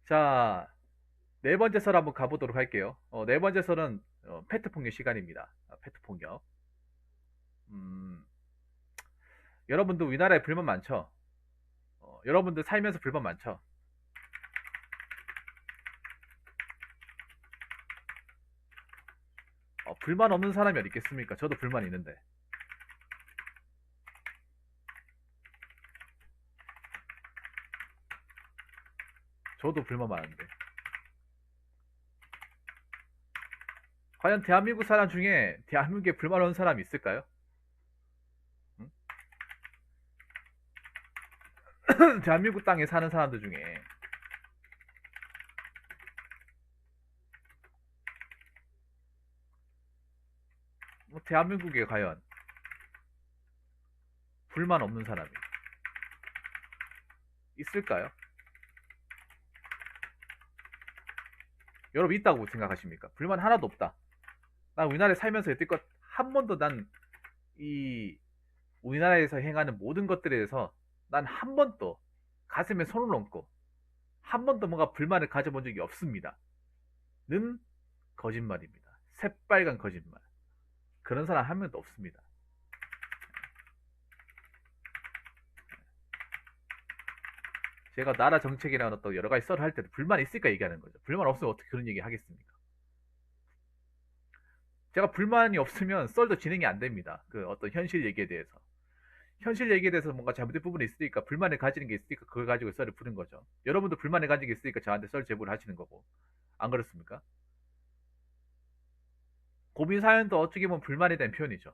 자, 네 번째 설 한번 가보도록 할게요. 네 번째 설은 페트 폭력 시간입니다. 페트 폭력. 음, 여러분들 우리나라에 불만 많죠? 여러분들 살면서 불만 많죠? 불만 없는 사람이 어디 있겠습니까? 저도 불만 있는데. 저도 불만 많은데. 과연 대한민국 사람 중에 대한민국에 불만 없는 사람이 있을까요? 응? 대한민국 땅에 사는 사람들 중에 뭐 대한민국에 과연 불만 없는 사람이 있을까요? 여러분 있다고 생각하십니까? 불만 하나도 없다. 난 우리나라에 살면서 여태껏 한 번도 난 이 우리나라에서 행하는 모든 것들에 대해서 난 한 번도 가슴에 손을 얹고 한 번도 뭔가 불만을 가져본 적이 없습니다. 는 거짓말입니다. 새빨간 거짓말. 그런 사람 한 명도 없습니다. 제가 나라 정책이나 어떤 여러 가지 썰을 할 때도 불만 있을까 얘기하는 거죠. 불만 없으면 어떻게 그런 얘기 하겠습니까? 제가 불만이 없으면 썰도 진행이 안 됩니다. 그 어떤 현실 얘기에 대해서. 현실 얘기에 대해서 뭔가 잘못된 부분이 있으니까 불만을 가지는 게 있으니까 그걸 가지고 썰을 푸는 거죠. 여러분도 불만을 가지는 게 있으니까 저한테 썰 제보를 하시는 거고. 안 그렇습니까? 고민 사연도 어떻게 보면 불만에 대한 표현이죠.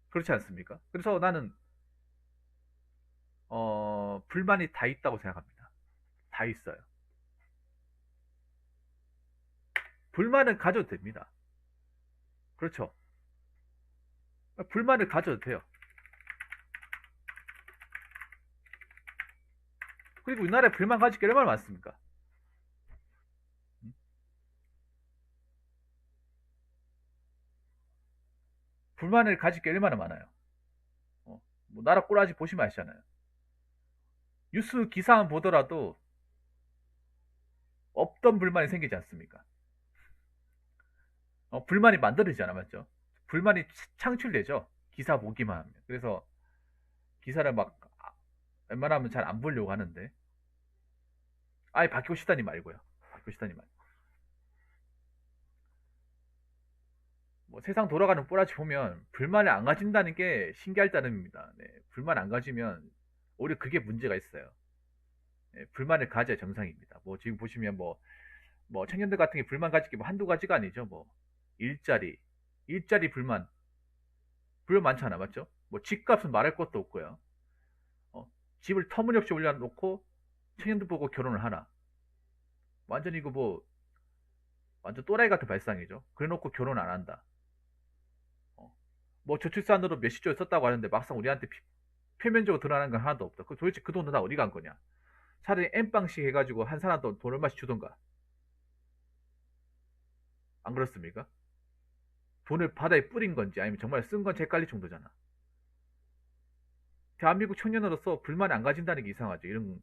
그렇지 않습니까? 그래서 나는 불만이 다 있다고 생각합니다. 다 있어요. 불만은 가져도 됩니다. 그렇죠. 불만을 가져도 돼요. 그리고 우리나라에 불만 가질 게 얼마나 많습니까? 불만을 가질 게 얼마나 많아요. 뭐 나라 꼬라지 보시면 아시잖아요. 뉴스 기사만 보더라도 없던 불만이 생기지 않습니까? 불만이 만들어지잖아, 맞죠? 불만이 창출되죠. 기사 보기만 하면. 그래서 기사를 막 웬만하면 잘 안 보려고 하는데 아예 바뀌고 싶다니 말고요. 바뀌고 싶다니 말고. 뭐 세상 돌아가는 꼬라지 보면 불만을 안 가진다는 게 신기할 따름입니다. 네, 불만 안 가지면 오히려 그게 문제가 있어요. 네, 불만을 가져야 정상입니다. 뭐 지금 보시면 뭐 청년들 같은 게 불만 가질 게 뭐 한두 가지가 아니죠. 뭐 일자리, 일자리 불만 많잖아, 맞죠? 뭐 집값은 말할 것도 없고요. 어, 집을 터무니없이 올려놓고 청년들 보고 결혼을 하나. 완전 이거 뭐 완전 또라이 같은 발상이죠. 그래놓고 결혼 안 한다. 어, 뭐 저출산으로 몇십 조를 썼다고 하는데 막상 우리한테 표면적으로 드러나는 건 하나도 없다. 그 도대체 그 돈은 다 어디 간 거냐? 차라리 엠빵씩 해가지고 한 사람도 돈 얼마씩 주던가. 안 그렇습니까? 돈을 바다에 뿌린 건지 아니면 정말 쓴 건지 헷갈릴 정도잖아. 대한민국 청년으로서 불만이 안 가진다는 게 이상하죠. 이런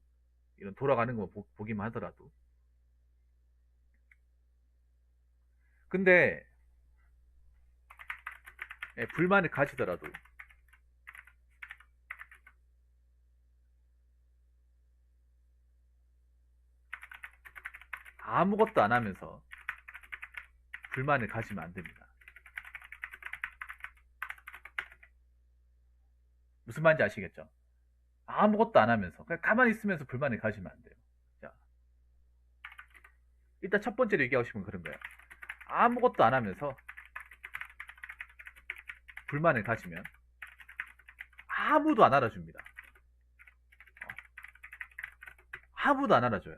돌아가는 거 보기만 하더라도. 근데 불만을 가지더라도 아무것도 안 하면서 불만을 가지면 안 됩니다. 무슨 말인지 아시겠죠? 아무것도 안 하면서 그냥 가만히 있으면서 불만을 가지면 안 돼요. 자, 일단 첫 번째로 얘기하고 싶은 그런 거예요. 아무것도 안 하면서 불만을 가지면 아무도 안 알아줍니다. 아무도 안 알아줘요.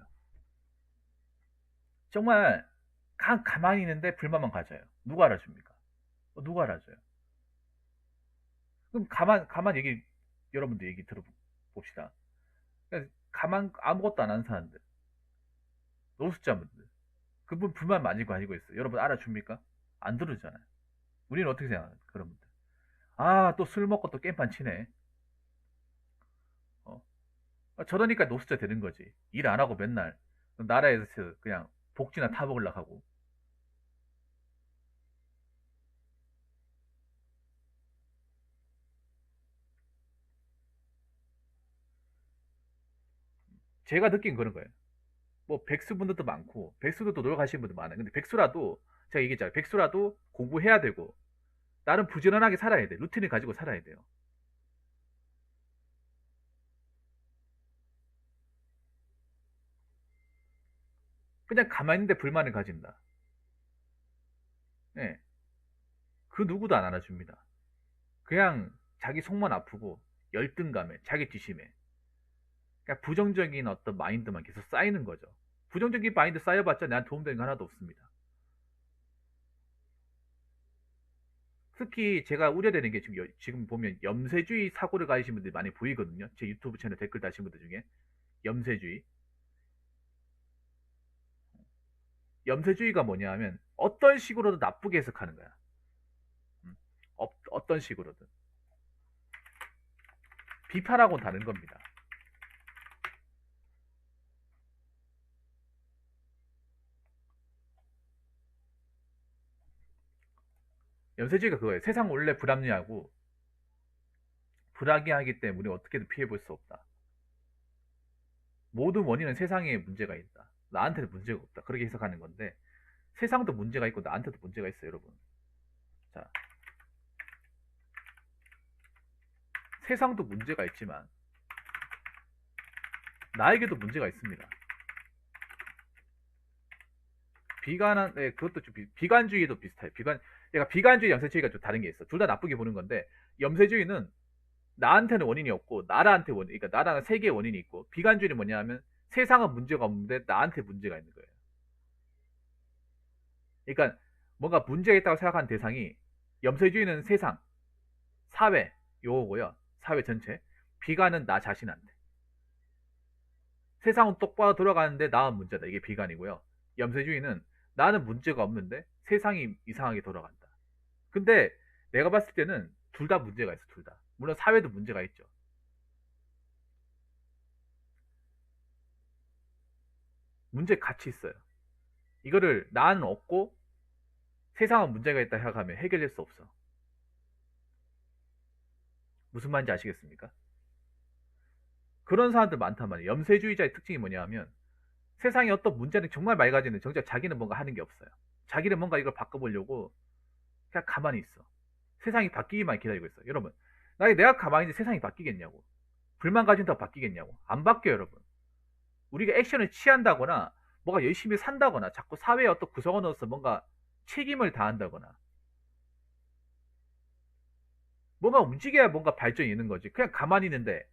정말 가만히 있는데 불만만 가져요. 누가 알아줍니까? 누가 알아줘요? 그럼 가만 여러분들 얘기 들어봅시다. 가만 아무것도 안 하는 사람들, 노숙자분들, 그분 불만 많이 가지고 있어요. 여러분 알아줍니까? 안 들어주잖아요. 우리는 어떻게 생각해요? 그런 분들. 아, 또 술 먹고 또 깽판 치네. 어? 저러니까 노숙자 되는 거지. 일 안 하고 맨날 나라에서 그냥 복지나 타먹으려고 하고. 제가 느낀 그런 거예요. 뭐 백수분들도 많고 백수들도 노력하시는 분들 많아요. 근데 백수라도 제가 얘기했잖아요. 백수라도 공부해야 되고 나름 부지런하게 살아야 돼. 루틴을 가지고 살아야 돼요. 그냥 가만히 있는데 불만을 가진다. 예. 그 누구도 안 알아줍니다. 그냥 자기 속만 아프고 열등감에 자기지심에 그러니까 부정적인 어떤 마인드만 계속 쌓이는 거죠. 부정적인 마인드 쌓여봤자 나한테 도움되는 거 하나도 없습니다. 특히 제가 우려되는 게 지금 보면 염세주의 사고를 가지신 분들이 많이 보이거든요. 제 유튜브 채널 댓글 다신 분들 중에 염세주의. 염세주의가 뭐냐 하면 어떤 식으로든 나쁘게 해석하는 거야. 어떤 식으로든. 비판하고는 다른 겁니다. 염세주의가 그거예요. 세상 원래 불합리하고 불합리하기 때문에 어떻게든 피해볼 수 없다. 모든 원인은 세상에 문제가 있다. 나한테는 문제가 없다. 그렇게 해석하는 건데 세상도 문제가 있고 나한테도 문제가 있어요, 여러분. 자, 세상도 문제가 있지만 나에게도 문제가 있습니다. 그것도 좀 비관주의도 비슷해요. 그러니까 비관주의, 염세주의가 좀 다른 게 있어. 둘 다 나쁘게 보는 건데 염세주의는 나한테는 원인이 없고 나라한테 그러니까 나라는 세계의 원인이 있고 비관주의는 뭐냐면 세상은 문제가 없는데 나한테 문제가 있는 거예요. 그러니까 뭔가 문제가 있다고 생각하는 대상이 염세주의는 세상, 사회 요거고요. 사회 전체. 비관은 나 자신한테. 세상은 똑바로 돌아가는데 나은 문제다. 이게 비관이고요. 염세주의는 나는 문제가 없는데 세상이 이상하게 돌아간다. 근데 내가 봤을 때는 둘 다 문제가 있어. 둘 다. 물론 사회도 문제가 있죠. 문제 같이 있어요. 이거를 나는 없고 세상은 문제가 있다 생각하면 해결될 수 없어. 무슨 말인지 아시겠습니까? 그런 사람들 많단 말이에요. 염세주의자의 특징이 뭐냐 하면 세상에 어떤 문제는 정말 맑아지는 정작 자기는 뭔가 하는 게 없어요. 자기는 뭔가 이걸 바꿔보려고 그냥 가만히 있어. 세상이 바뀌기만 기다리고 있어. 여러분, 내가 가만히 있는데 세상이 바뀌겠냐고. 불만 가진다고 바뀌겠냐고. 안 바뀌어요, 여러분. 우리가 액션을 취한다거나 뭐가 열심히 산다거나 자꾸 사회의 어떤 구성원으로서 뭔가 책임을 다한다거나 뭔가 움직여야 뭔가 발전이 있는 거지. 그냥 가만히 있는데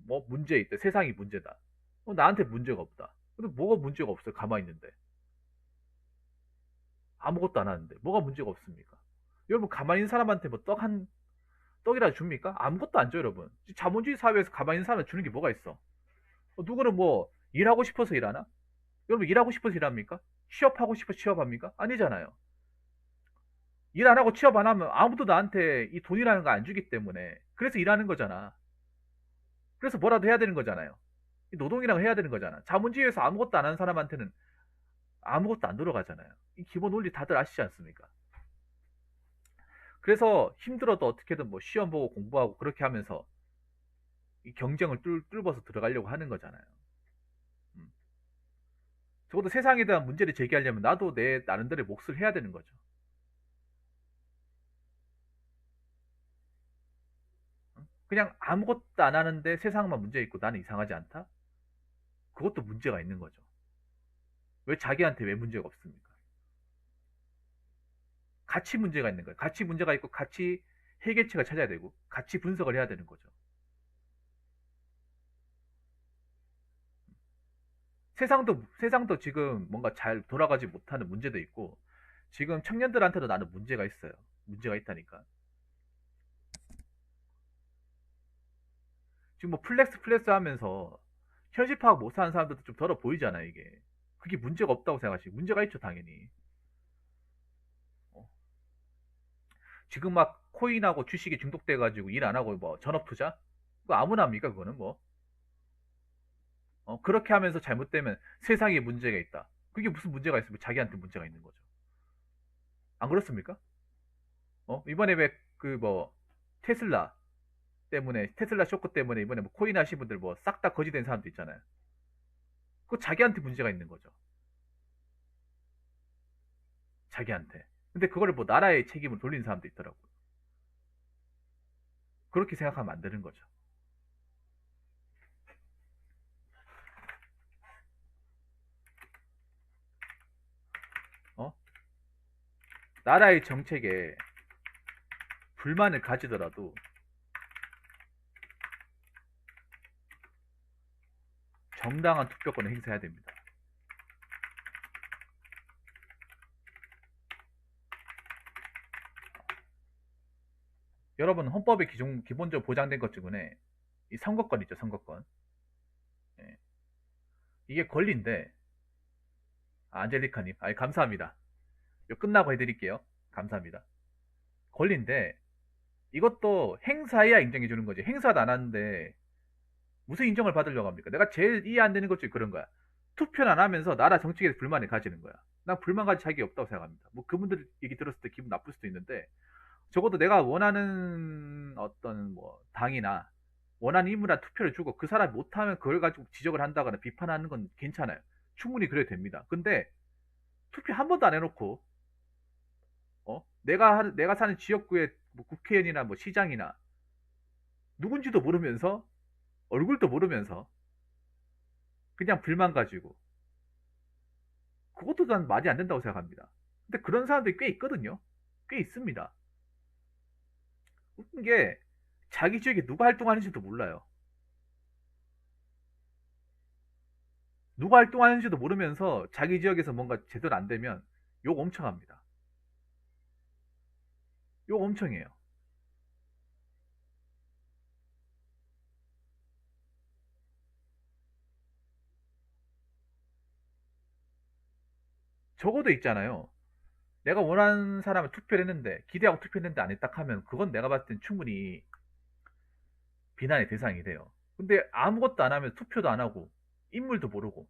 뭐 문제 있대. 세상이 문제다. 나한테 문제가 없다. 근데 뭐가 문제가 없어요? 가만히 있는데. 아무것도 안 하는데. 뭐가 문제가 없습니까? 여러분 가만히 있는 사람한테 뭐 떡이라 줍니까? 아무것도 안 줘요, 여러분. 자본주의 사회에서 가만히 있는 사람한테 주는 게 뭐가 있어? 누구는 뭐 일하고 싶어서 일하나? 여러분 일하고 싶어서 일합니까? 취업하고 싶어서 취업합니까? 아니잖아요. 일 안 하고 취업 안 하면 아무도 나한테 이 돈이라는 거 안 주기 때문에 그래서 일하는 거잖아. 그래서 뭐라도 해야 되는 거잖아요. 노동이라고 해야 되는 거잖아. 자본주의에서 아무것도 안 하는 사람한테는 아무것도 안 들어가잖아요. 이 기본 원리 다들 아시지 않습니까? 그래서 힘들어도 어떻게든 뭐 시험 보고 공부하고 그렇게 하면서 이 경쟁을 뚫어서 들어가려고 하는 거잖아요. 음. 적어도 세상에 대한 문제를 제기하려면 나도 내 나름대로의 몫을 해야 되는 거죠. 그냥 아무것도 안 하는데 세상만 문제 있고 나는 이상하지 않다? 그것도 문제가 있는 거죠. 왜 자기한테 왜 문제가 없습니까? 같이 문제가 있는 거예요. 같이 문제가 있고 같이 해결책을 찾아야 되고 같이 분석을 해야 되는 거죠. 세상도 지금 뭔가 잘 돌아가지 못하는 문제도 있고 지금 청년들한테도 나는 문제가 있어요. 문제가 있다니까. 지금 뭐 플렉스 하면서 현실 파악 못하는 사람들도 좀 더러 보이잖아요, 이게. 그게 문제가 없다고 생각하시고 문제가 있죠, 당연히. 어. 지금 막 코인하고 주식에 중독돼가지고 일 안 하고 뭐 전업 투자? 그거 아무나 합니까, 그거는 뭐. 그렇게 하면서 잘못되면 세상에 문제가 있다. 그게 무슨 문제가 있으면 자기한테 문제가 있는 거죠. 안 그렇습니까? 이번에 왜 그 뭐 테슬라 때문에 테슬라 쇼크 때문에 이번에 뭐 코인 하신 분들 뭐 싹 다 거지 된 사람도 있잖아요. 그거 자기한테 문제가 있는 거죠. 자기한테. 근데 그거를 뭐 나라의 책임을 돌리는 사람도 있더라고요. 그렇게 생각하면 안 되는 거죠. 어? 나라의 정책에 불만을 가지더라도 정당한 투표권을 행사해야 됩니다. 여러분 헌법에 기본적으로 보장된 것 중에 이 선거권 있죠, 선거권. 예. 이게 권리인데, 안젤리카님, 감사합니다. 이거 끝나고 해드릴게요. 감사합니다. 권리인데, 이것도 행사해야 인정해주는 거지. 행사도 안 하는데, 무슨 인정을 받으려고 합니까? 내가 제일 이해 안 되는 것 중에 그런 거야. 투표는 안 하면서 나라 정책에 불만을 가지는 거야. 난 불만 가질 자격이 없다고 생각합니다. 뭐 그분들 얘기 들었을 때 기분 나쁠 수도 있는데, 적어도 내가 원하는 어떤 뭐 당이나 원하는 인물한 투표를 주고 그 사람이 못하면 그걸 가지고 지적을 한다거나 비판하는 건 괜찮아요. 충분히 그래도 됩니다. 근데 투표 한 번도 안 해놓고 내가 사는 지역구의 뭐 국회의원이나 뭐 시장이나 누군지도 모르면서 얼굴도 모르면서 그냥 불만 가지고 그것도 난 말이 안 된다고 생각합니다. 근데 그런 사람들이 꽤 있거든요. 꽤 있습니다. 웃긴 게 자기 지역에 누가 활동하는지도 몰라요. 누가 활동하는지도 모르면서 자기 지역에서 뭔가 제대로 안 되면 욕 엄청 합니다. 욕 엄청 해요. 적어도 있잖아요. 내가 원하는 사람을 투표를 했는데 기대하고 투표했는데 안 했다 하면 그건 내가 봤을 땐 충분히 비난의 대상이 돼요. 근데 아무것도 안 하면 투표도 안 하고 인물도 모르고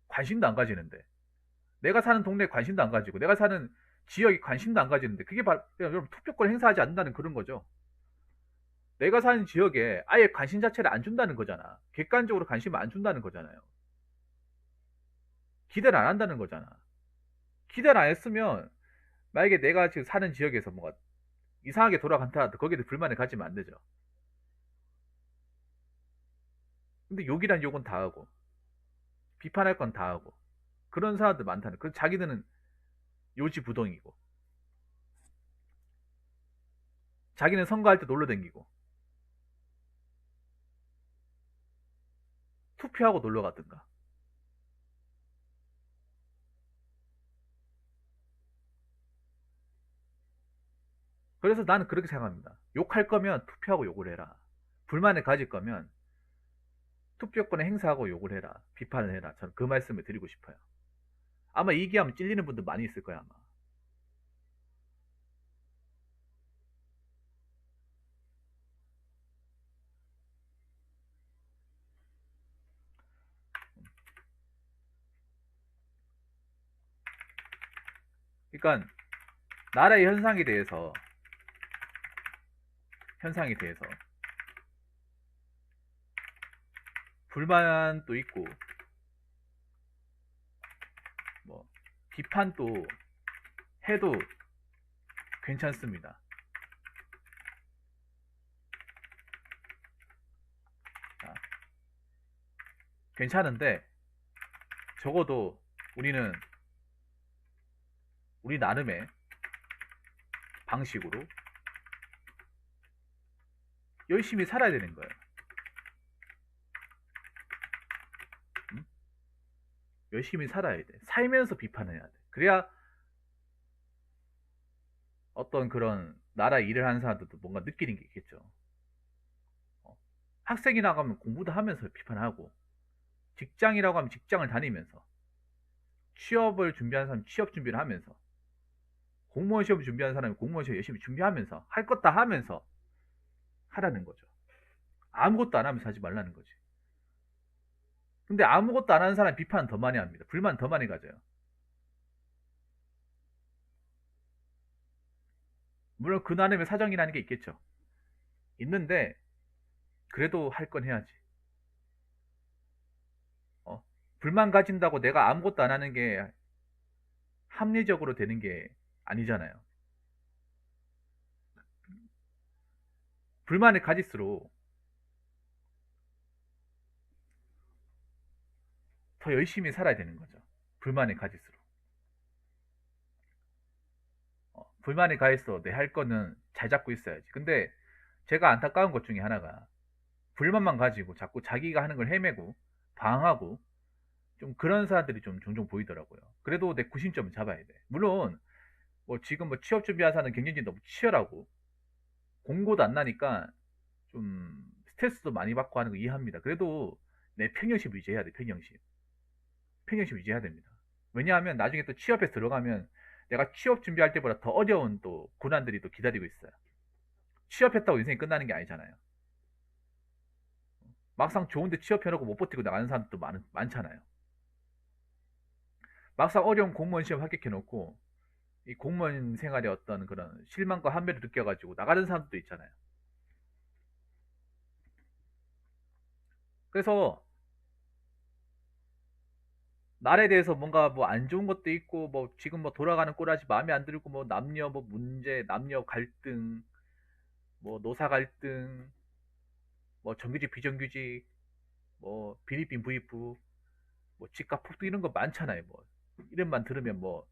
관심도 안 가지는데 내가 사는 동네에 관심도 안 가지고 내가 사는 지역에 관심도 안 가지는데 그게 바로 여러분 투표권 행사하지 않는다는 그런 거죠. 내가 사는 지역에 아예 관심 자체를 안 준다는 거잖아. 객관적으로 관심을 안 준다는 거잖아요. 기대를 안 한다는 거잖아. 기대를 안 했으면 만약에 내가 지금 사는 지역에서 뭐가 이상하게 돌아간다 하더라도 거기에 대해 불만을 가지면 안 되죠. 근데 욕이란 욕은 다 하고 비판할 건 다 하고 그런 사람들 많다는. 그 자기들은 요지부동이고 자기는 선거할 때 놀러 댕기고 투표하고 놀러 가든가. 그래서 나는 그렇게 생각합니다. 욕할 거면 투표하고 욕을 해라. 불만을 가질 거면 투표권을 행사하고 욕을 해라. 비판을 해라. 저는 그 말씀을 드리고 싶어요. 아마 이 얘기하면 찔리는 분들 많이 있을 거야, 아마. 그러니까 나라의 현상에 대해서 불만도 있고 뭐 비판도 해도 괜찮습니다. 자, 괜찮은데 적어도 우리는 우리 나름의 방식으로 열심히 살아야 되는 거예요. 응? 열심히 살아야 돼. 살면서 비판해야 돼. 그래야 어떤 그런 나라 일을 하는 사람들도 뭔가 느끼는 게 있겠죠. 어, 학생이라고 하면 공부도 하면서 비판하고 직장이라고 하면 직장을 다니면서 취업을 준비하는 사람이 취업 준비를 하면서 공무원 시험 준비하는 사람이 공무원 시험 열심히 준비하면서 할 것 다 하면서 하라는 거죠. 아무것도 안 하면서 하지 말라는 거지. 근데 아무것도 안 하는 사람 비판 더 많이 합니다. 불만 더 많이 가져요. 물론 그 나름의 사정이라는 게 있겠죠. 있는데 그래도 할 건 해야지. 어? 불만 가진다고 내가 아무것도 안 하는 게 합리적으로 되는 게 아니잖아요. 불만을 가질수록 더 열심히 살아야 되는 거죠. 불만을 가질수록. 불만이 가있어. 내 할 거는 잘 잡고 있어야지. 근데 제가 안타까운 것 중에 하나가 불만만 가지고 자꾸 자기가 하는 걸 헤매고 방황하고 좀 그런 사람들이 좀 종종 보이더라고요. 그래도 내 구심점을 잡아야 돼. 물론 뭐 지금 뭐 취업 준비하는 사람은 경쟁이 너무 치열하고 공고도 안 나니까 좀 스트레스도 많이 받고 하는 거 이해합니다. 그래도 내 평형심 유지해야 돼. 평형심 유지해야 됩니다. 왜냐하면 나중에 또 취업에 들어가면 내가 취업 준비할 때보다 더 어려운 또 고난들이 또 기다리고 있어요. 취업했다고 인생이 끝나는 게 아니잖아요. 막상 좋은데 취업해놓고 못 버티고 나가는 사람도 많잖아요. 막상 어려운 공무원 시험 합격해놓고 이 공무원 생활의 어떤 그런 실망과 한배를 느껴가지고 나가는 사람도 있잖아요. 그래서 나라에 대해서 뭔가 뭐 안 좋은 것도 있고 뭐 지금 뭐 돌아가는 꼴아지 마음에 안 들고 뭐 남녀 뭐 문제, 남녀 갈등, 뭐 노사 갈등, 뭐 정규직 비정규직, 뭐 비리빈 부익부, 뭐 집값 폭등 이런 거 많잖아요. 뭐 이름만 들으면 뭐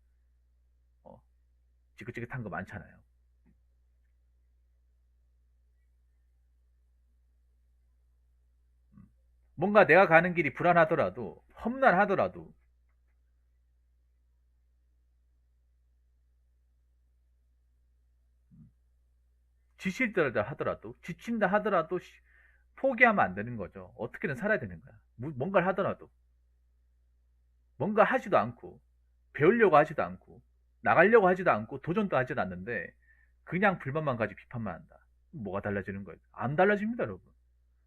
어, 지긋지긋한 거 많잖아요. 뭔가 내가 가는 길이 불안하더라도 험난하더라도 지칠 다 하더라도 지친다 하더라도 포기하면 안 되는 거죠. 어떻게든 살아야 되는 거야. 뭔가를 하더라도 뭔가 하지도 않고 배우려고 하지도 않고 나가려고 하지도 않고 도전도 하지도 않는데 그냥 불만만 가지고 비판만 한다. 뭐가 달라지는 거예요? 안 달라집니다, 여러분.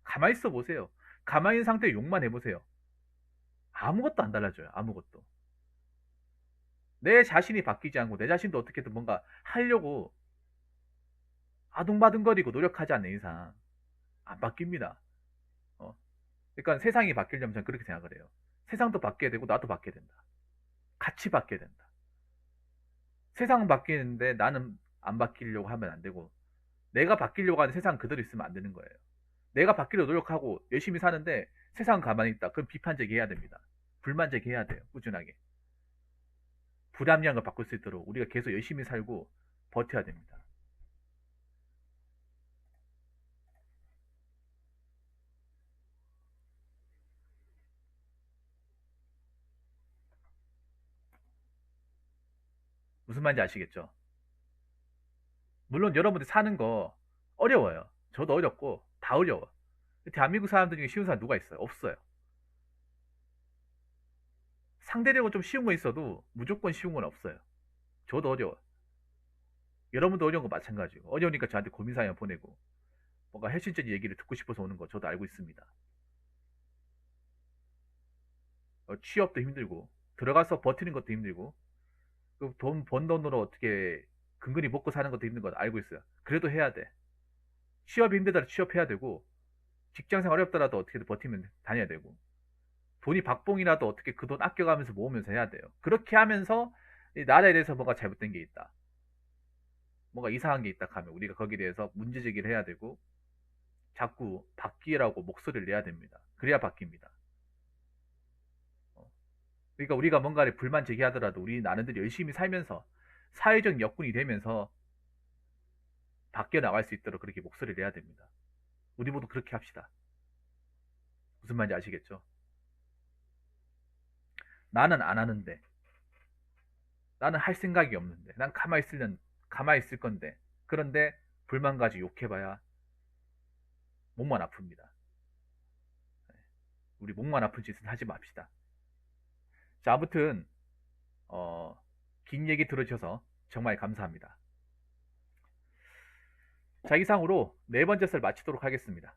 가만히 있어 보세요. 가만히 있는 상태에 욕만 해보세요. 아무것도 안 달라져요. 아무것도. 내 자신이 바뀌지 않고 내 자신도 어떻게든 뭔가 하려고 아둥바둥거리고 노력하지 않는 이상 안 바뀝니다. 어. 그러니까 세상이 바뀌려면 저는 그렇게 생각을 해요. 세상도 바뀌어야 되고 나도 바뀌어야 된다. 같이 바뀌어야 된다. 세상은 바뀌는데 나는 안 바뀌려고 하면 안 되고 내가 바뀌려고 하는 세상 그대로 있으면 안 되는 거예요. 내가 바뀌려 노력하고 열심히 사는데 세상은 가만히 있다. 그럼 비판 제기해야 됩니다. 불만 제기해야 돼요. 꾸준하게. 불합리한 걸 바꿀 수 있도록 우리가 계속 열심히 살고 버텨야 됩니다. 무슨 말인지 아시겠죠? 물론 여러분들 사는 거 어려워요. 저도 어렵고 다 어려워. 대한민국 사람들 중에 쉬운 사람 누가 있어요? 없어요. 상대적으로 좀 쉬운 거 있어도 무조건 쉬운 건 없어요. 저도 어려워. 여러분도 어려운 거 마찬가지고 어려우니까 저한테 고민 사연 보내고 뭔가 헬심적인 얘기를 듣고 싶어서 오는 거 저도 알고 있습니다. 취업도 힘들고 들어가서 버티는 것도 힘들고 돈 번 돈으로 어떻게 근근히 먹고 사는 것도 힘든 거 알고 있어요. 그래도 해야 돼. 취업이 힘들더라도 취업해야 되고 직장생활 어렵더라도 어떻게든 버티면 다녀야 되고 돈이 박봉이라도 어떻게 그 돈 아껴가면서 모으면서 해야 돼요. 그렇게 하면서 이 나라에 대해서 뭐가 잘못된 게 있다. 뭔가 이상한 게 있다 하면 우리가 거기에 대해서 문제 제기를 해야 되고 자꾸 바뀌라고 목소리를 내야 됩니다. 그래야 바뀝니다. 어. 그러니까 우리가 뭔가를 불만 제기하더라도 우리 나름대로 열심히 살면서 사회적 여건이 되면서 바뀌어 나갈 수 있도록 그렇게 목소리를 내야 됩니다. 우리 모두 그렇게 합시다. 무슨 말인지 아시겠죠? 나는 안 하는데, 나는 할 생각이 없는데, 난 가만히 있을 건데, 그런데 불만 가지고 욕해봐야 목만 아픕니다. 우리 목만 아픈 짓은 하지 맙시다. 자, 아무튼 어, 긴 얘기 들어주셔서 정말 감사합니다. 자, 이상으로 네 번째 썰 마치도록 하겠습니다.